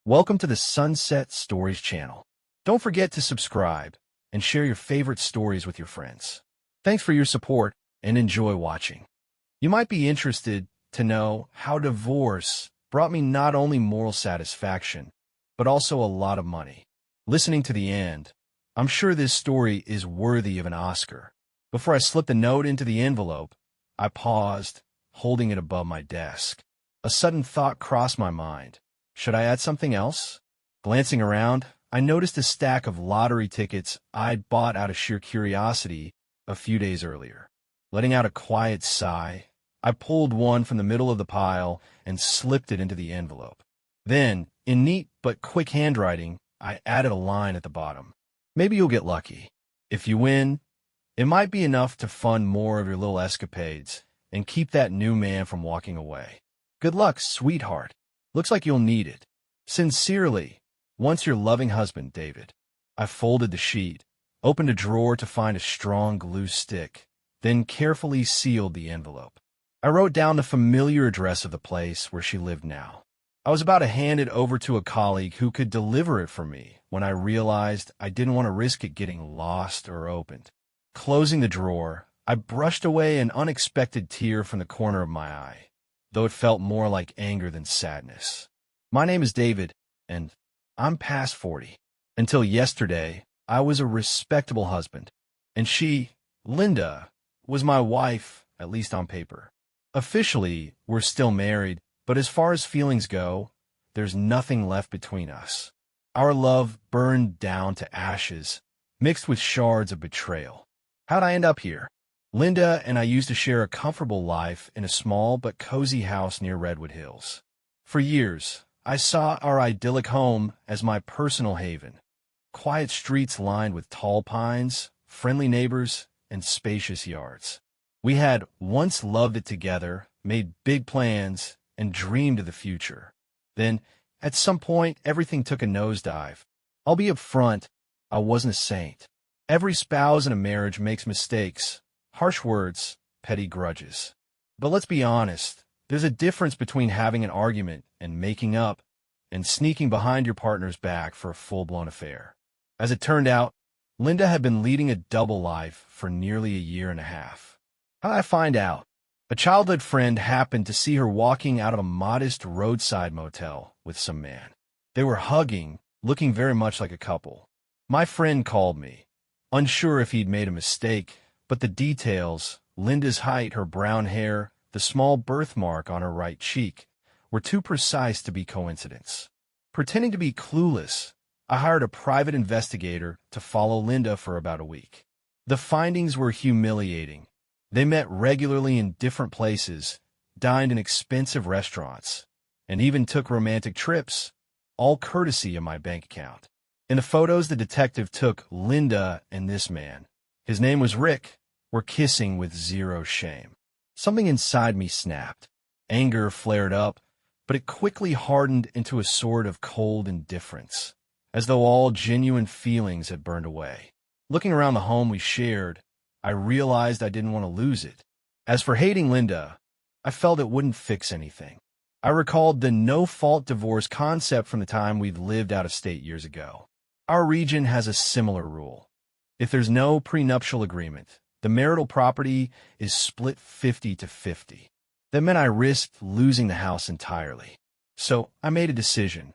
Welcome to the Sunset Stories channel. Don't forget to subscribe and share your favorite stories with your friends. Thanks for your support and enjoy watching. You might be interested to know how divorce brought me not only moral satisfaction, but also a lot of money. Listening to the end, I'm sure this story is worthy of an Oscar. Before I slipped the note into the envelope, I paused, holding it above my desk. A sudden thought crossed my mind. Should I add something else? Glancing around, I noticed a stack of lottery tickets I'd bought out of sheer curiosity a few days earlier. Letting out a quiet sigh, I pulled one from the middle of the pile and slipped it into the envelope. Then, in neat but quick handwriting, I added a line at the bottom. Maybe you'll get lucky. If you win, it might be enough to fund more of your little escapades and keep that new man from walking away. Good luck, sweetheart. Looks like you'll need it. Sincerely, once your loving husband, David. I folded the sheet, opened a drawer to find a strong glue stick, then carefully sealed the envelope. I wrote down the familiar address of the place where she lived now. I was about to hand it over to a colleague who could deliver it for me when I realized I didn't want to risk it getting lost or opened. Closing the drawer, I brushed away an unexpected tear from the corner of my eye, though it felt more like anger than sadness. My name is David, and I'm past 40. Until yesterday, I was a respectable husband, and she, Linda, was my wife, at least on paper. Officially, we're still married, but as far as feelings go, there's nothing left between us. Our love burned down to ashes, mixed with shards of betrayal. How'd I end up here? Linda and I used to share a comfortable life in a small but cozy house near Redwood Hills. For years, I saw our idyllic home as my personal haven. Quiet streets lined with tall pines, friendly neighbors, and spacious yards. We had once loved it together, made big plans, and dreamed of the future. Then, at some point, everything took a nosedive. I'll be upfront, I wasn't a saint. Every spouse in a marriage makes mistakes. Harsh words, petty grudges. But let's be honest, there's a difference between having an argument and making up, and sneaking behind your partner's back for a full-blown affair. As it turned out, Linda had been leading a double life for nearly a year and a half. How did I find out? A childhood friend happened to see her walking out of a modest roadside motel with some man. They were hugging, looking very much like a couple. My friend called me, unsure if he'd made a mistake, but the details, Linda's height, her brown hair, the small birthmark on her right cheek, were too precise to be coincidence. Pretending to be clueless, I hired a private investigator to follow Linda for about a week. The findings were humiliating. They met regularly in different places, dined in expensive restaurants, and even took romantic trips, all courtesy of my bank account. In the photos the detective took, Linda and this man, his name was Rick, were kissing with zero shame. Something inside me snapped. Anger flared up, but it quickly hardened into a sort of cold indifference, as though all genuine feelings had burned away. Looking around the home we shared, I realized I didn't want to lose it. As for hating Linda, I felt it wouldn't fix anything. I recalled the no-fault divorce concept from the time we'd lived out of state years ago. Our region has a similar rule. If there's no prenuptial agreement, the marital property is split 50-50. That meant I risked losing the house entirely. So I made a decision.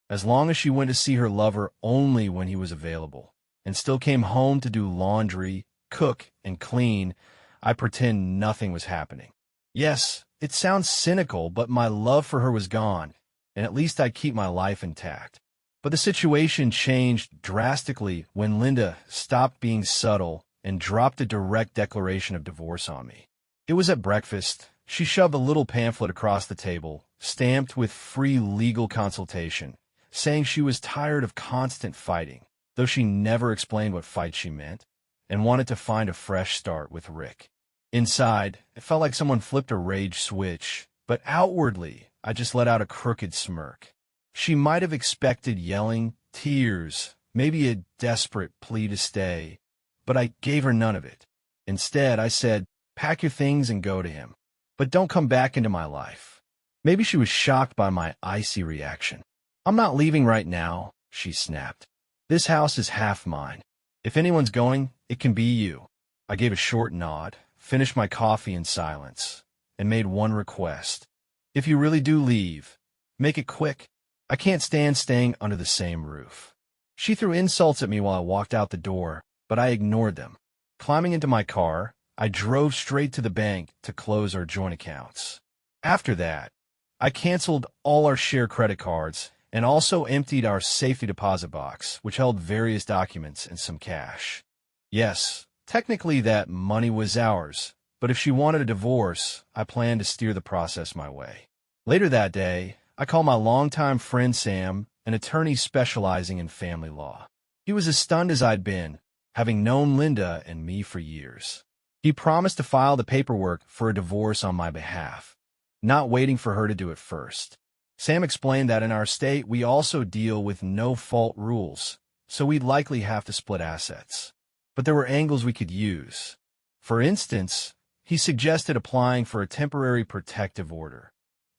As long as she went to see her lover only when he was available, and still came home to do laundry, cook, and clean, I pretend nothing was happening. Yes, it sounds cynical, but my love for her was gone, and at least I'd keep my life intact. But the situation changed drastically when Linda stopped being subtle and dropped a direct declaration of divorce on me. It was at breakfast. She shoved a little pamphlet across the table, stamped with free legal consultation, saying she was tired of constant fighting, though she never explained what fight she meant, and wanted to find a fresh start with Rick. Inside, it felt like someone flipped a rage switch, but outwardly, I just let out a crooked smirk. She might have expected yelling, tears, maybe a desperate plea to stay, but I gave her none of it. Instead, I said, "Pack your things and go to him, but don't come back into my life." Maybe she was shocked by my icy reaction. I'm not leaving right now, she snapped. This house is half mine. If anyone's going, it can be you. I gave a short nod, finished my coffee in silence, and made one request. If you really do leave, make it quick. I can't stand staying under the same roof. She threw insults at me while I walked out the door, but I ignored them. Climbing into my car, I drove straight to the bank to close our joint accounts. After that, I canceled all our shared credit cards and also emptied our safety deposit box, which held various documents and some cash. Yes, technically that money was ours, but if she wanted a divorce, I planned to steer the process my way. Later that day, I called my longtime friend Sam, an attorney specializing in family law. He was as stunned as I'd been, having known Linda and me for years. He promised to file the paperwork for a divorce on my behalf, not waiting for her to do it first. Sam explained that in our state we also deal with no-fault rules, so we'd likely have to split assets. But there were angles we could use. For instance, he suggested applying for a temporary protective order.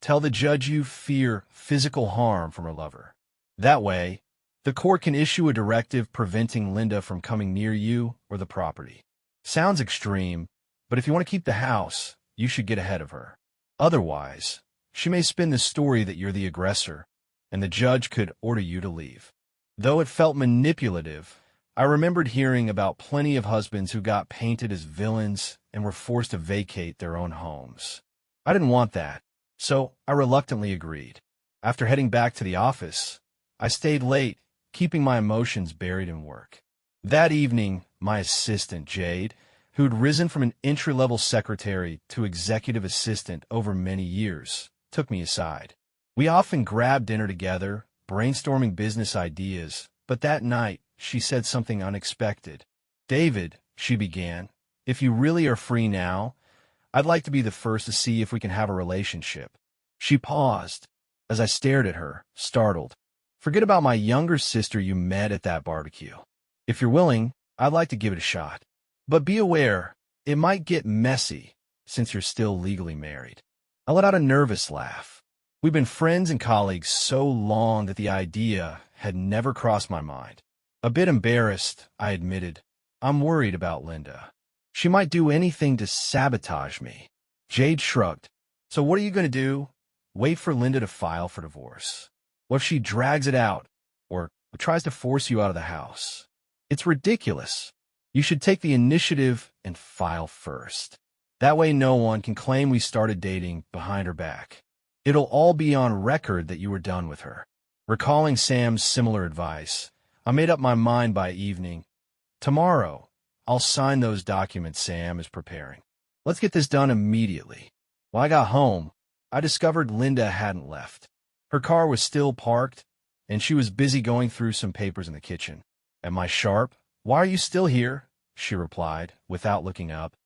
Tell the judge you fear physical harm from her lover. That way, the court can issue a directive preventing Linda from coming near you or the property. Sounds extreme, but if you want to keep the house, you should get ahead of her. Otherwise, she may spin the story that you're the aggressor, and the judge could order you to leave. Though it felt manipulative, I remembered hearing about plenty of husbands who got painted as villains and were forced to vacate their own homes. I didn't want that, so I reluctantly agreed. After heading back to the office, I stayed late, keeping my emotions buried in work. That evening, my assistant, Jade, who'd risen from an entry-level secretary to executive assistant over many years, took me aside. We often grabbed dinner together, brainstorming business ideas, but that night, she said something unexpected. "David," she began, "if you really are free now, I'd like to be the first to see if we can have a relationship." She paused as I stared at her, startled. "Forget about my younger sister you met at that barbecue. If you're willing, I'd like to give it a shot. But be aware, it might get messy since you're still legally married." I let out a nervous laugh. We've been friends and colleagues so long that the idea had never crossed my mind. A bit embarrassed, I admitted, "I'm worried about Linda. She might do anything to sabotage me." Jade shrugged. "So what are you going to do? Wait for Linda to file for divorce? What if she drags it out or tries to force you out of the house? It's ridiculous. You should take the initiative and file first. That way no one can claim we started dating behind her back. It'll all be on record that you were done with her." Recalling Sam's similar advice, I made up my mind by evening. "Tomorrow, I'll sign those documents Sam is preparing. Let's get this done immediately." When I got home, I discovered Linda hadn't left. Her car was still parked, and she was busy going through some papers in the kitchen. "Am I sharp? Why are you still here?" she replied, without looking up.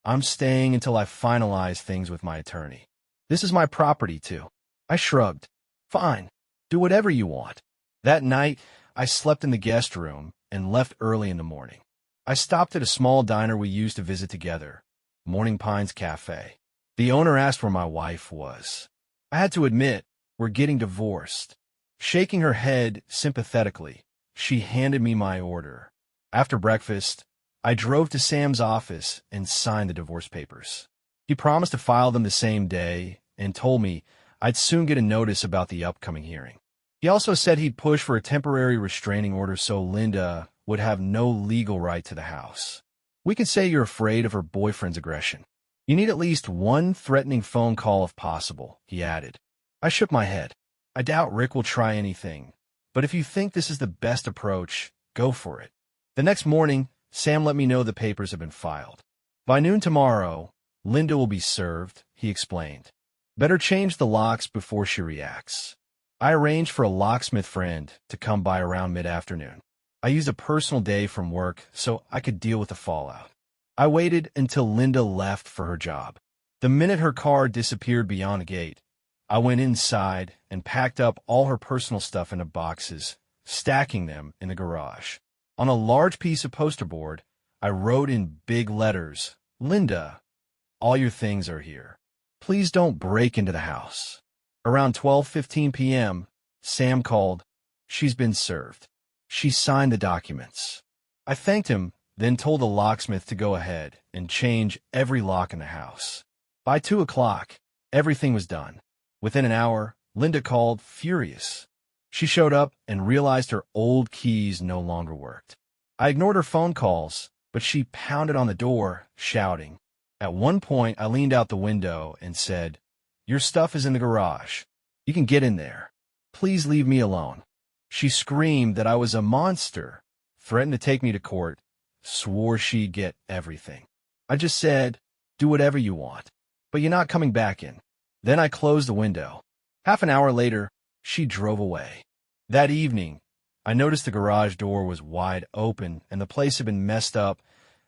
"I'm staying until I finalize things with my attorney. This is my property, too." I shrugged. "Fine. Do whatever you want." That night, I slept in the guest room and left early in the morning. I stopped at a small diner we used to visit together, Morning Pines Cafe. The owner asked where my wife was. I had to admit, we're getting divorced. Shaking her head sympathetically, she handed me my order. After breakfast, I drove to Sam's office and signed the divorce papers. He promised to file them the same day and told me I'd soon get a notice about the upcoming hearing. He also said he'd push for a temporary restraining order so Linda would have no legal right to the house. "We can say you're afraid of her boyfriend's aggression. You need at least one threatening phone call if possible," he added. I shook my head. "I doubt Rick will try anything, but if you think this is the best approach, go for it." The next morning, Sam let me know the papers have been filed. "By noon tomorrow, Linda will be served," he explained. "Better change the locks before she reacts." I arranged for a locksmith friend to come by around mid-afternoon. I used a personal day from work so I could deal with the fallout. I waited until Linda left for her job. The minute her car disappeared beyond the gate, I went inside and packed up all her personal stuff into boxes, stacking them in the garage. On a large piece of poster board, I wrote in big letters, "Linda, all your things are here. Please don't break into the house." Around 12:15 p.m., Sam called. She's been served. She signed the documents. I thanked him, then told the locksmith to go ahead and change every lock in the house. By 2 o'clock, everything was done. Within an hour, Linda called, furious. She showed up and realized her old keys no longer worked. I ignored her phone calls, but she pounded on the door, shouting. At one point, I leaned out the window and said, "Your stuff is in the garage. You can get in there. Please leave me alone." She screamed that I was a monster, threatened to take me to court, swore she'd get everything. I just said, "Do whatever you want, but you're not coming back in." Then I closed the window. Half an hour later, she drove away. That evening, I noticed the garage door was wide open and the place had been messed up.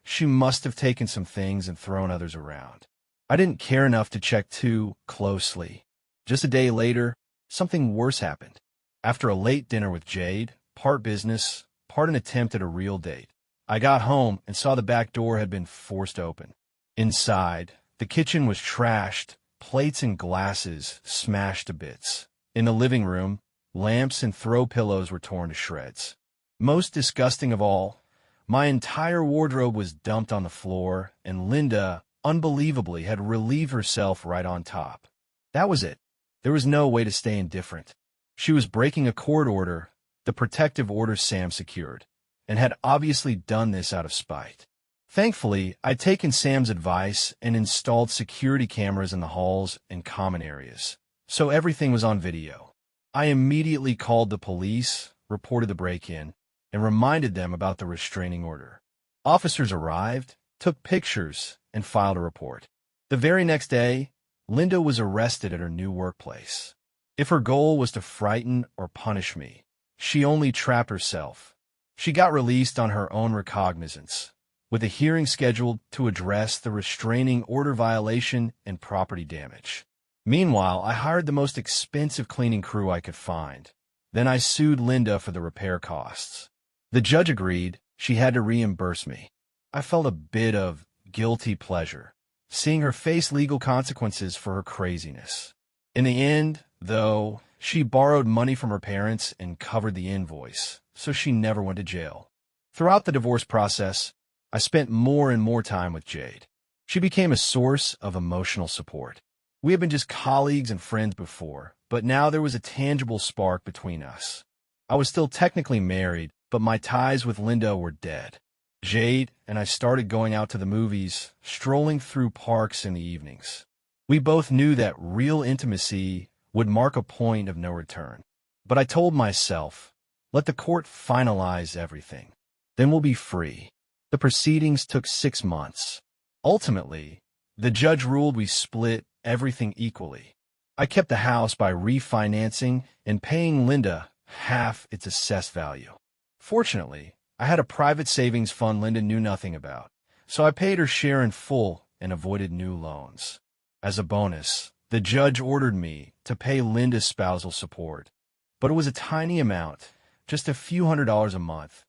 She must have taken some things and thrown others around. I didn't care enough to check too closely. Just a day later, something worse happened. After a late dinner with Jade, part business, part an attempt at a real date, I got home and saw the back door had been forced open. Inside, the kitchen was trashed, plates and glasses smashed to bits. In the living room, lamps and throw pillows were torn to shreds. Most disgusting of all, my entire wardrobe was dumped on the floor, and Linda, unbelievably, had relieved herself right on top. That was it. There was no way to stay indifferent. She was breaking a court order, the protective order Sam secured, and had obviously done this out of spite. Thankfully, I'd taken Sam's advice and installed security cameras in the halls and common areas, so everything was on video. I immediately called the police, reported the break-in, and reminded them about the restraining order. Officers arrived, took pictures, and filed a report. The very next day, Linda was arrested at her new workplace. If her goal was to frighten or punish me, she only trapped herself. She got released on her own recognizance, with a hearing scheduled to address the restraining order violation and property damage. Meanwhile, I hired the most expensive cleaning crew I could find. Then I sued Linda for the repair costs. The judge agreed she had to reimburse me. I felt a bit of guilty pleasure, seeing her face legal consequences for her craziness. In the end, though, she borrowed money from her parents and covered the invoice, so she never went to jail. Throughout the divorce process, I spent more and more time with Jade. She became a source of emotional support. We had been just colleagues and friends before, but now there was a tangible spark between us. I was still technically married, but my ties with Linda were dead. Jade and I started going out to the movies, strolling through parks in the evenings. We both knew that real intimacy would mark a point of no return. But I told myself, let the court finalize everything. Then we'll be free. The proceedings took 6 months. Ultimately, the judge ruled we split everything equally. I kept the house by refinancing and paying Linda half its assessed value. Fortunately, I had a private savings fund Linda knew nothing about, so I paid her share in full and avoided new loans. As a bonus, the judge ordered me to pay Linda's spousal support, but it was a tiny amount, just a few $100s a month,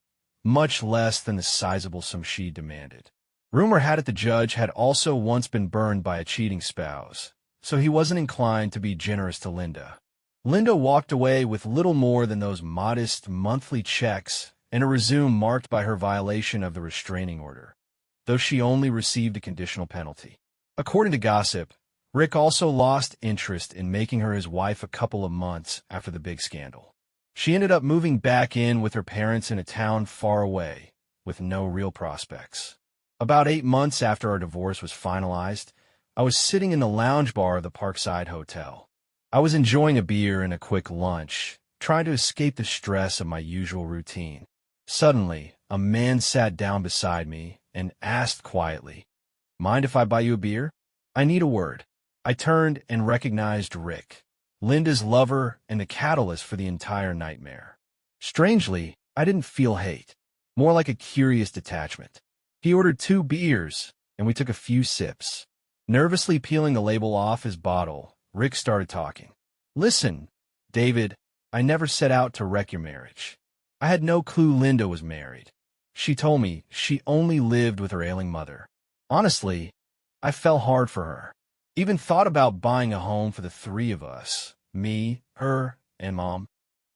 much less than the sizable sum she demanded. Rumor had it the judge had also once been burned by a cheating spouse, so he wasn't inclined to be generous to Linda. Linda walked away with little more than those modest monthly checks and a resume marked by her violation of the restraining order, though she only received a conditional penalty. According to gossip, Rick also lost interest in making her his wife a couple of months after the big scandal. She ended up moving back in with her parents in a town far away, with no real prospects. About 8 months after our divorce was finalized, I was sitting in the lounge bar of the Parkside Hotel. I was enjoying a beer and a quick lunch, trying to escape the stress of my usual routine. Suddenly, a man sat down beside me and asked quietly, "Mind if I buy you a beer? I need a word." I turned and recognized Rick, Linda's lover and the catalyst for the entire nightmare. Strangely, I didn't feel hate, more like a curious detachment. He ordered 2 beers, and we took a few sips. Nervously peeling the label off his bottle, Rick started talking. "Listen, David, I never set out to wreck your marriage. I had no clue Linda was married. She told me she only lived with her ailing mother. Honestly, I fell hard for her. Even thought about buying a home for the 3 of us, me, her, and Mom.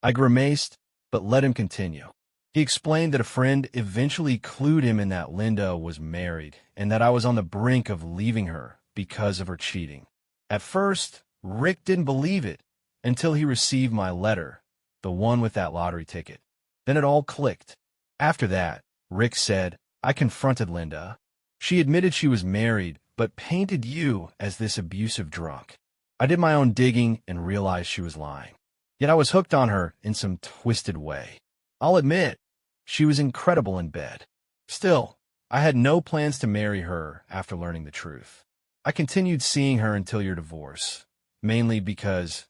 I grimaced, but let him continue. He explained that a friend eventually clued him in that Linda was married and that I was on the brink of leaving her because of her cheating. At first, Rick didn't believe it until he received my letter, the one with that lottery ticket. Then it all clicked. After that, Rick said, I confronted Linda. She admitted she was married, but painted you as this abusive drunk. I did my own digging and realized she was lying. Yet I was hooked on her in some twisted way. I'll admit, she was incredible in bed. Still, I had no plans to marry her after learning the truth. I continued seeing her until your divorce, mainly because,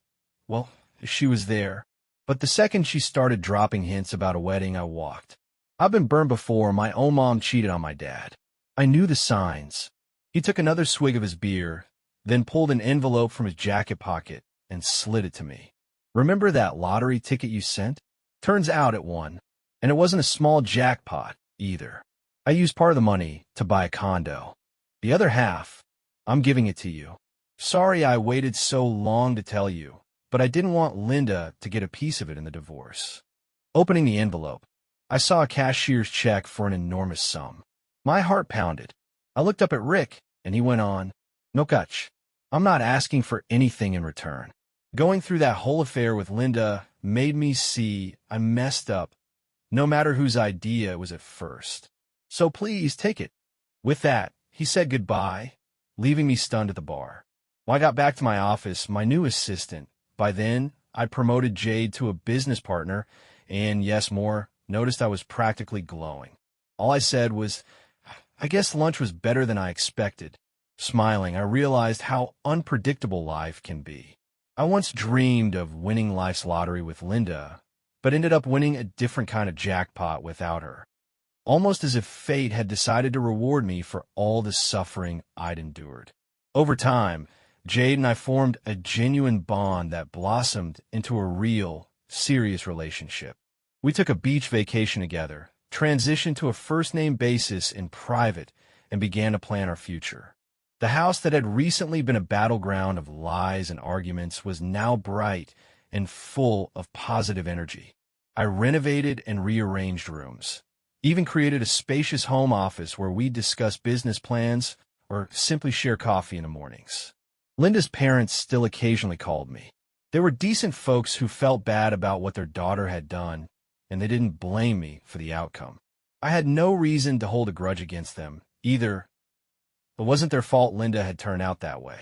well, she was there. But the second she started dropping hints about a wedding, I walked. I've been burned before. My own mom cheated on my dad. I knew the signs. He took another swig of his beer, then pulled an envelope from his jacket pocket and slid it to me. Remember that lottery ticket you sent? Turns out it won. And it wasn't a small jackpot, either. I used part of the money to buy a condo. The other half, I'm giving it to you. Sorry I waited so long to tell you, but I didn't want Linda to get a piece of it in the divorce. Opening the envelope, I saw a cashier's check for an enormous sum. My heart pounded. I looked up at Rick, and he went on, No catch. I'm not asking for anything in return. Going through that whole affair with Linda made me see I messed up, no matter whose idea it was at first. So please take it. With that, he said goodbye, leaving me stunned at the bar. When I got back to my office, my new assistant, by then, I'd promoted Jade to a business partner, and yes, more, noticed I was practically glowing. All I said was, I guess lunch was better than I expected. Smiling, I realized how unpredictable life can be. I once dreamed of winning life's lottery with Linda, but ended up winning a different kind of jackpot without her. Almost as if fate had decided to reward me for all the suffering I'd endured. Over time, Jade and I formed a genuine bond that blossomed into a real, serious relationship. We took a beach vacation together, transitioned to a first-name basis in private, and began to plan our future. The house that had recently been a battleground of lies and arguments was now bright and full of positive energy. I renovated and rearranged rooms, even created a spacious home office where we'd discuss business plans or simply share coffee in the mornings. Linda's parents still occasionally called me. They were decent folks who felt bad about what their daughter had done, and they didn't blame me for the outcome. I had no reason to hold a grudge against them, either. It wasn't their fault Linda had turned out that way.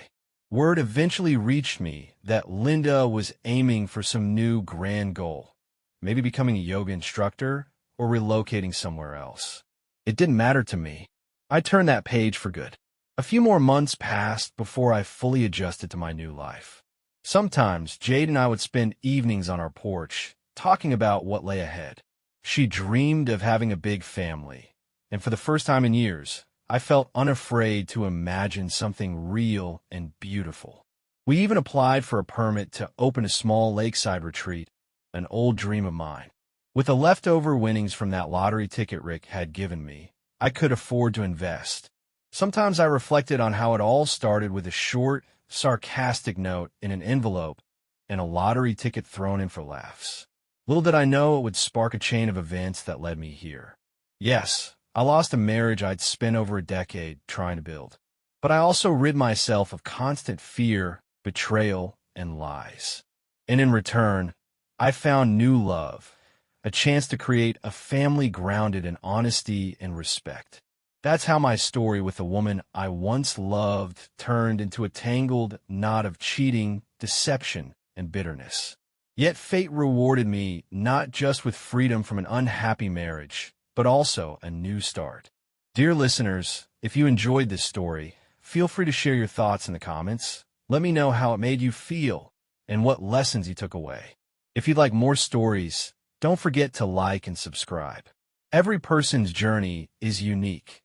Word eventually reached me that Linda was aiming for some new grand goal, maybe becoming a yoga instructor or relocating somewhere else. It didn't matter to me. I turned that page for good. A few more months passed before I fully adjusted to my new life. Sometimes Jade and I would spend evenings on our porch, talking about what lay ahead. She dreamed of having a big family, and for the first time in years, I felt unafraid to imagine something real and beautiful. We even applied for a permit to open a small lakeside retreat, an old dream of mine. With the leftover winnings from that lottery ticket Rick had given me, I could afford to invest. Sometimes I reflected on how it all started with a short, sarcastic note in an envelope and a lottery ticket thrown in for laughs. Little did I know it would spark a chain of events that led me here. Yes, I lost a marriage I'd spent over a decade trying to build. But I also rid myself of constant fear, betrayal, and lies. And in return, I found new love, a chance to create a family grounded in honesty and respect. That's how my story with the woman I once loved turned into a tangled knot of cheating, deception, and bitterness. Yet fate rewarded me not just with freedom from an unhappy marriage, but also a new start. Dear listeners, if you enjoyed this story, feel free to share your thoughts in the comments. Let me know how it made you feel and what lessons you took away. If you'd like more stories, don't forget to like and subscribe. Every person's journey is unique.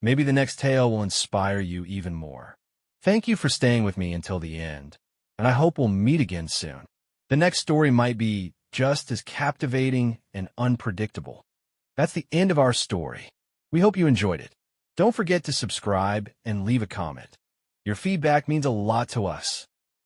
Maybe the next tale will inspire you even more. Thank you for staying with me until the end, and I hope we'll meet again soon. The next story might be just as captivating and unpredictable. That's the end of our story. We hope you enjoyed it. Don't forget to subscribe and leave a comment. Your feedback means a lot to us.